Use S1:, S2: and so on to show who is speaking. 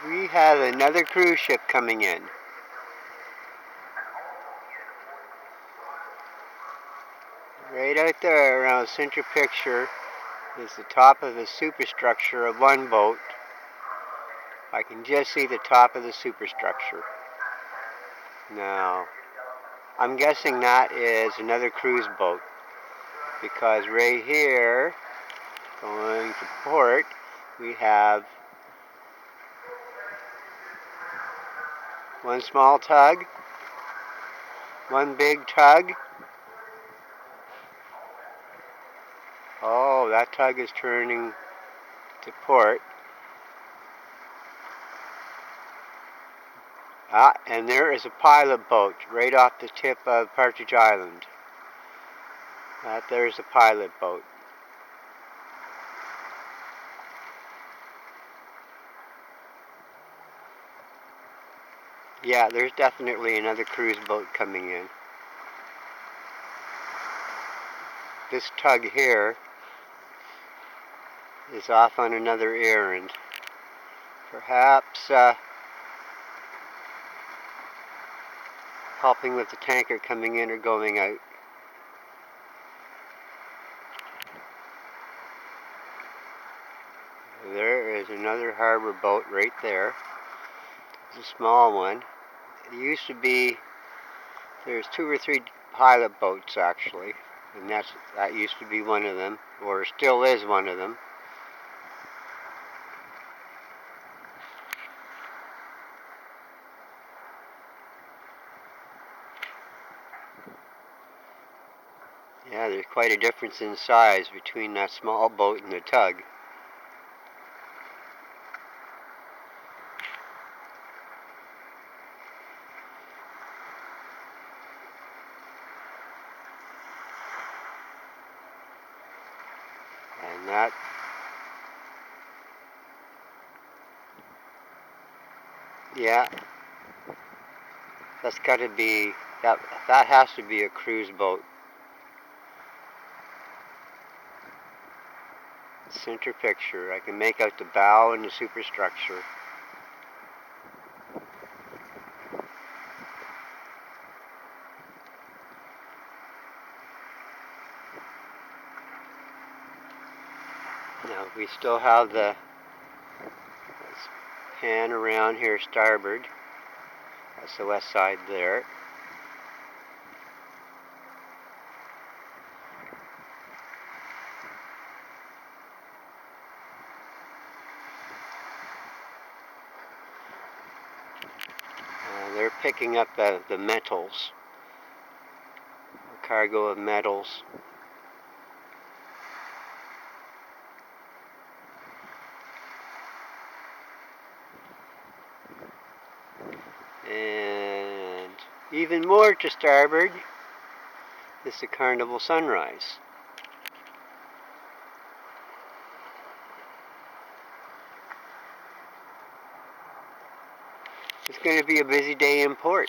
S1: We have another cruise ship coming in. Right out there around center picture is the top of the superstructure of one boat. I can just see the top of the superstructure. Now, I'm guessing that is another cruise boat, because right here, going to port, we have one small tug, one big tug. Oh, that tug is turning to port. And there is a pilot boat right off the tip of Partridge Island. There's a pilot boat. Yeah, there's definitely another cruise boat coming in. This tug here is off on another errand. Perhaps helping with the tanker coming in or going out. There is another harbor boat right there. It's a small one. It used to be, there's 2 or 3 pilot boats actually, and that used to be one of them, or still is one of them. Yeah, there's quite a difference in size between that small boat and the tug. And yeah, that's got to be, that has to be a cruise boat. Center picture, I can make out the bow and the superstructure. Now we still have let's pan around here starboard. That's the west side there. They're picking up the metals, a cargo of metals. And even more to starboard is the Carnival Sunrise. It's going to be a busy day in port.